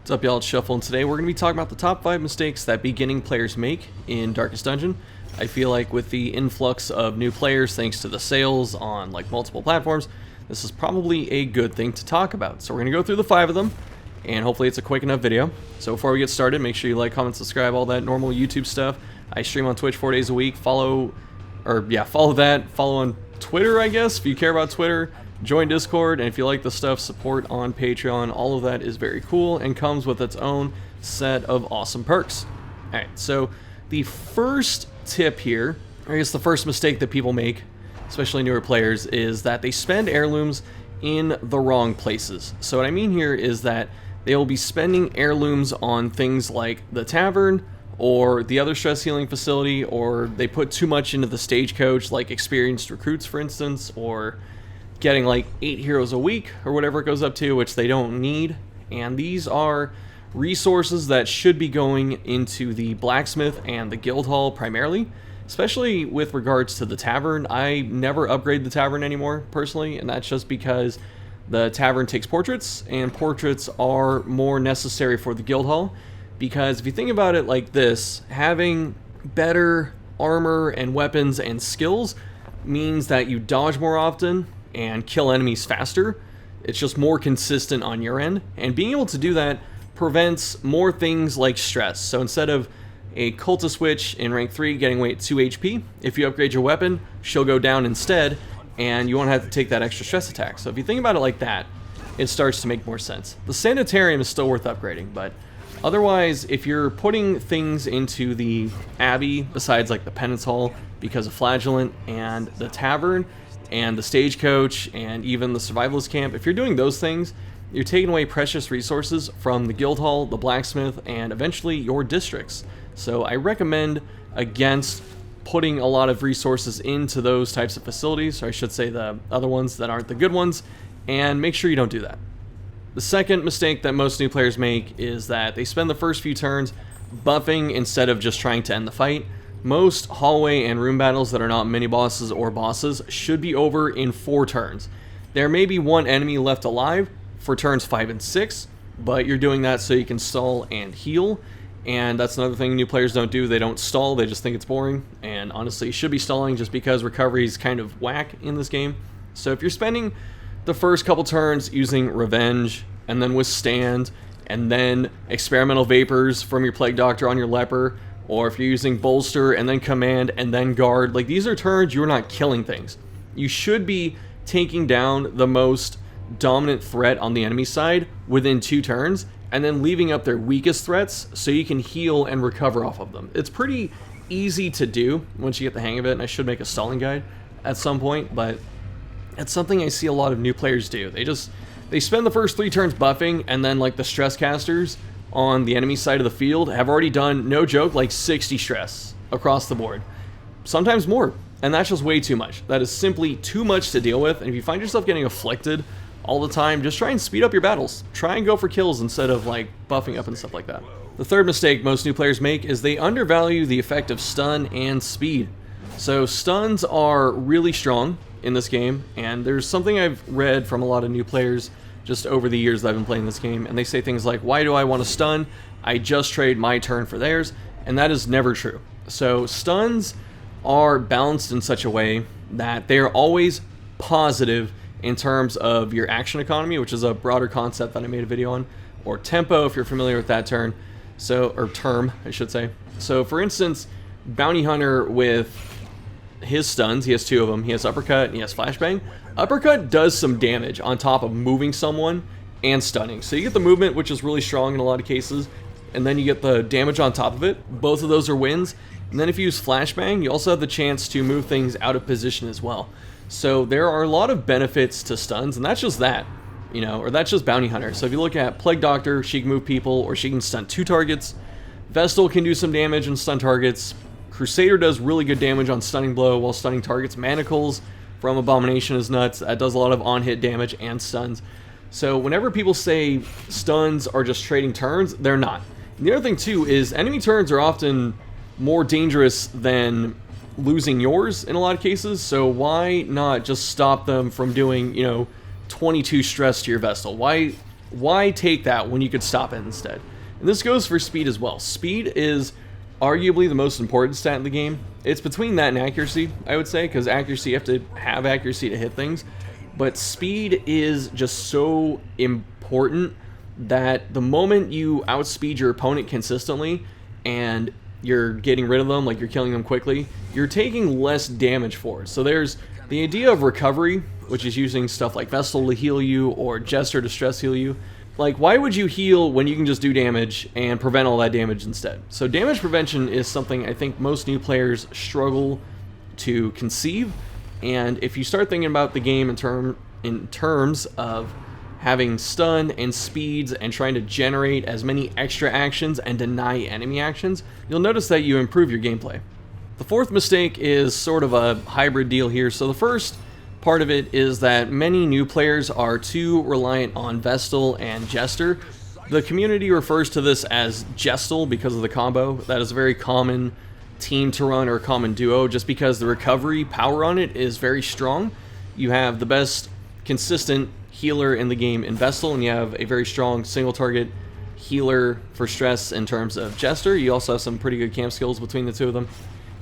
What's up, y'all? It's Shuffle, and today we're going to be talking about the top 5 mistakes that beginning players make in Darkest Dungeon. I feel like with the influx of new players thanks to the sales on like multiple platforms, this is probably a good thing to talk about. So we're going to go through the 5 of them, and hopefully it's a quick enough video. So before we get started, make sure you like, comment, subscribe, all that normal YouTube stuff. I stream on Twitch 4 days a week. Follow that. Follow on Twitter, I guess, if you care about Twitter. Join Discord, and if you like the stuff, support on Patreon. All of that is very cool and comes with its own set of awesome perks. Alright, so the first tip here, or I guess the first mistake that people make, especially newer players, is that they spend heirlooms in the wrong places. So what I mean here is that they will be spending heirlooms on things like the tavern, or the other stress healing facility, or they put too much into the stagecoach, like experienced recruits, for instance, or getting like 8 heroes a week or whatever it goes up to, which they don't need. And these are resources that should be going into the blacksmith and the guild hall primarily, especially with regards to the tavern. I never upgrade the tavern anymore personally, and that's just because the tavern takes portraits, and portraits are more necessary for the guild hall. Because if you think about it like this, having better armor and weapons and skills means that you dodge more often and kill enemies faster. It's just more consistent on your end, and being able to do that prevents more things like stress. So instead of a cultist witch in rank 3 getting away at 2 HP, if you upgrade your weapon, she'll go down instead, and you won't have to take that extra stress attack. So if you think about it like that, it starts to make more sense. The sanitarium is still worth upgrading, but otherwise, if you're putting things into the abbey besides like the penance hall because of flagellant and the tavern and the stagecoach and even the survivalist camp, if you're doing those things, you're taking away precious resources from the guild hall, the blacksmith, and eventually your districts. So I recommend against putting a lot of resources into those types of facilities, or I should say the other ones that aren't the good ones, and make sure you don't do that. The second mistake that most new players make is that they spend the first few turns buffing instead of just trying to end the fight. Most hallway and room battles that are not mini-bosses or bosses should be over in 4 turns. There may be one enemy left alive for turns 5 and 6, but you're doing that so you can stall and heal, and that's another thing new players don't do. They don't stall, they just think it's boring, and honestly you should be stalling just because recovery is kind of whack in this game. So if you're spending the first couple turns using Revenge, and then Withstand, and then Experimental Vapors from your Plague Doctor on your Leper, or if you're using Bolster and then Command and then Guard, like these are turns you're not killing things. You should be taking down the most dominant threat on the enemy side within 2 turns, and then leaving up their weakest threats so you can heal and recover off of them. It's pretty easy to do once you get the hang of it, and I should make a stalling guide at some point, but it's something I see a lot of new players do. They spend the first 3 turns buffing, and then like the stress casters on the enemy side of the field have already done, no joke, like 60 stress across the board. Sometimes more, and that's just way too much. That is simply too much to deal with, and if you find yourself getting afflicted all the time, just try and speed up your battles. Try and go for kills instead of like buffing up and stuff like that. The third mistake most new players make is they undervalue the effect of stun and speed. So stuns are really strong in this game, and there's something I've read from a lot of new players just over the years that I've been playing this game, and they say things like, why do I want to stun? I just trade my turn for theirs, and that is never true. So stuns are balanced in such a way that they are always positive in terms of your action economy, which is a broader concept that I made a video on, or tempo if you're familiar with that term, I should say. So for instance, Bounty Hunter with his stuns, he has 2 of them. He has Uppercut and he has Flashbang. Uppercut does some damage on top of moving someone and stunning. So you get the movement, which is really strong in a lot of cases, and then you get the damage on top of it. Both of those are wins. And then if you use Flashbang, you also have the chance to move things out of position as well. So there are a lot of benefits to stuns, and that's just that, you know, or that's just Bounty Hunter. So if you look at Plague Doctor, she can move people, or she can stun 2 targets. Vestal can do some damage and stun targets. Crusader does really good damage on Stunning Blow while stunning targets. Manacles from Abomination is nuts. That does a lot of on-hit damage and stuns. So whenever people say stuns are just trading turns, they're not. And the other thing too is enemy turns are often more dangerous than losing yours in a lot of cases, so why not just stop them from doing, 22 stress to your Vestal? Why why take that when you could stop it instead? And this goes for speed as well. Speed is arguably the most important stat in the game. It's between that and accuracy, I would say, because accuracy, you have to have accuracy to hit things. But speed is just so important that the moment you outspeed your opponent consistently and you're getting rid of them, like you're killing them quickly, you're taking less damage for it. So there's the idea of recovery, which is using stuff like Vestal to heal you or Jester to stress heal you. Like, why would you heal when you can just do damage and prevent all that damage instead? So damage prevention is something I think most new players struggle to conceive. And if you start thinking about the game in terms of having stun and speeds and trying to generate as many extra actions and deny enemy actions, you'll notice that you improve your gameplay. The fourth mistake is sort of a hybrid deal here. So the first part of it is that many new players are too reliant on Vestal and Jester. The community refers to this as Gestal because of the combo. That is a very common team to run or a common duo just because the recovery power on it is very strong. You have the best consistent healer in the game in Vestal, and you have a very strong single target healer for stress in terms of Jester. You also have some pretty good camp skills between the two of them.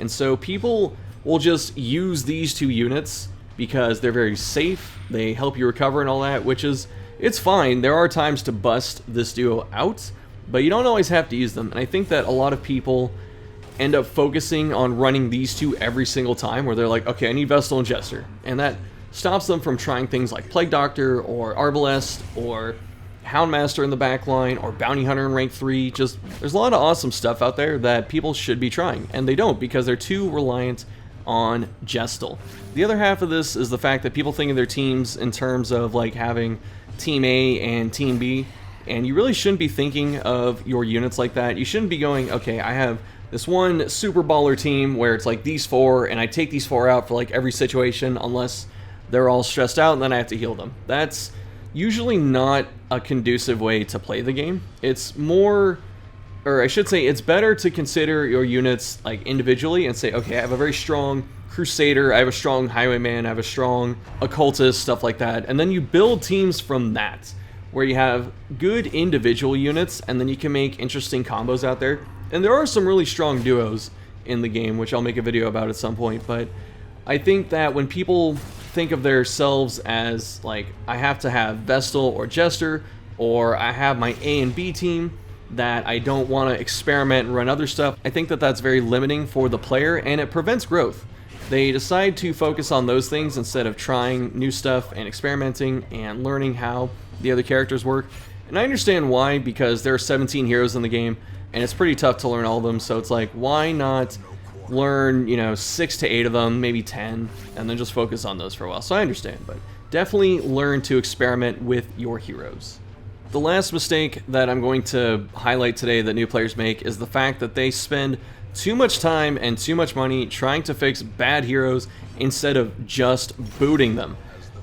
And so people will just use these two units because they're very safe, they help you recover and all that, which is, it's fine. There are times to bust this duo out, but you don't always have to use them. And I think that a lot of people end up focusing on running these two every single time, where they're like, okay, I need Vestal and Jester. And that stops them from trying things like Plague Doctor or Arbalest or Houndmaster in the backline or Bounty Hunter in rank 3. Just, there's a lot of awesome stuff out there that people should be trying, and they don't because they're too reliant on Gestal. The other half of this is the fact that people think of their teams in terms of like having Team A and Team B, and you really shouldn't be thinking of your units like that. You shouldn't be going, okay, I have this one super baller team where it's like these four, and I take these four out for like every situation unless they're all stressed out and then I have to heal them. That's usually not a conducive way to play the game. It's more, or I should say, it's better to consider your units like individually and say, okay, I have a very strong Crusader, I have a strong Highwayman, I have a strong Occultist, stuff like that. And then you build teams from that, where you have good individual units, and then you can make interesting combos out there. And there are some really strong duos in the game, which I'll make a video about at some point. But I think that when people think of themselves as like, I have to have Vestal or Jester, or I have my A and B team, that I don't want to experiment and run other stuff, I think that that's very limiting for the player, and it prevents growth. They decide to focus on those things instead of trying new stuff and experimenting and learning how the other characters work. And I understand why, because there are 17 heroes in the game, and it's pretty tough to learn all of them, so it's like, why not learn, 6 to 8 of them, maybe 10, and then just focus on those for a while. So I understand, but definitely learn to experiment with your heroes. The last mistake that I'm going to highlight today that new players make is the fact that they spend too much time and too much money trying to fix bad heroes instead of just booting them.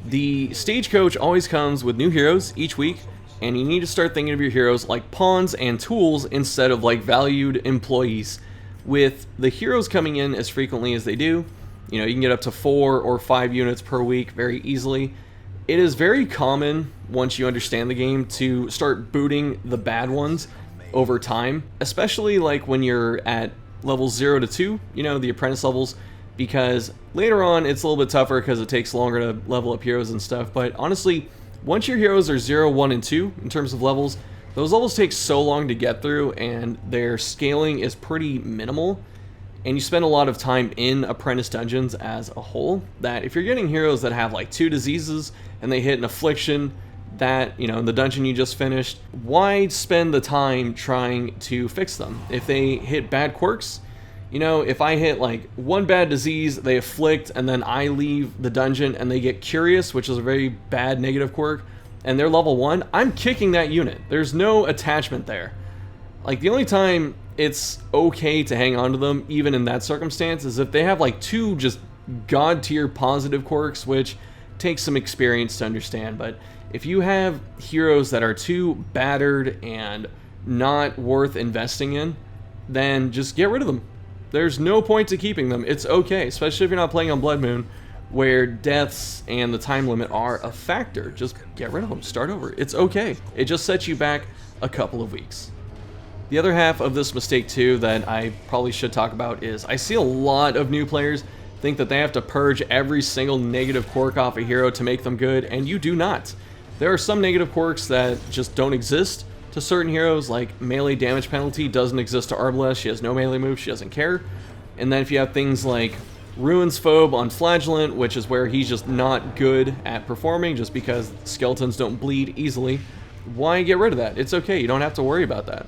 The stagecoach always comes with new heroes each week, and you need to start thinking of your heroes like pawns and tools instead of like valued employees. With the heroes coming in as frequently as they do, you can get up to 4 or 5 units per week very easily. It is very common, once you understand the game, to start booting the bad ones over time, especially like when you're at levels 0 to 2, the apprentice levels, because later on it's a little bit tougher because it takes longer to level up heroes and stuff. But honestly, once your heroes are 0, 1, and 2 in terms of levels, those levels take so long to get through, and their scaling is pretty minimal, and you spend a lot of time in apprentice dungeons as a whole, that if you're getting heroes that have like 2 diseases and they hit an affliction that, in the dungeon you just finished, why spend the time trying to fix them? If they hit bad quirks, if I hit like 1 bad disease, they afflict, and then I leave the dungeon and they get curious, which is a very bad negative quirk, and they're level 1, I'm kicking that unit. There's no attachment there. Like, the only time it's okay to hang on to them, even in that circumstance, is if they have like 2 just god tier positive quirks, which takes some experience to understand. But if you have heroes that are too battered and not worth investing in, then just get rid of them. There's no point to keeping them. It's okay, especially if you're not playing on Blood Moon, where deaths and the time limit are a factor. Just get rid of them, start over. It's okay. It just sets you back a couple of weeks. The other half of this mistake too that I probably should talk about is I see a lot of new players think that they have to purge every single negative quirk off a hero to make them good, and you do not. There are some negative quirks that just don't exist to certain heroes, like melee damage penalty doesn't exist to Arbalest. She has no melee move, she doesn't care. And then if you have things like Ruins Phobe on Flagellant, which is where he's just not good at performing just because skeletons don't bleed easily, why get rid of that? It's okay, you don't have to worry about that.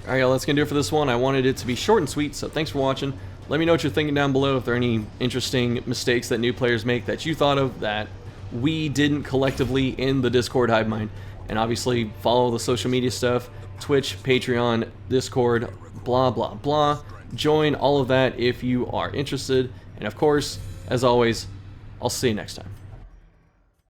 Alright, y'all, that's going to do it for this one. I wanted it to be short and sweet, so thanks for watching. Let me know what you're thinking down below, if there are any interesting mistakes that new players make that you thought of that we didn't collectively in the Discord hive mind. And obviously, follow the social media stuff, Twitch, Patreon, Discord, blah, blah, blah. Join all of that if you are interested. And of course, as always, I'll see you next time.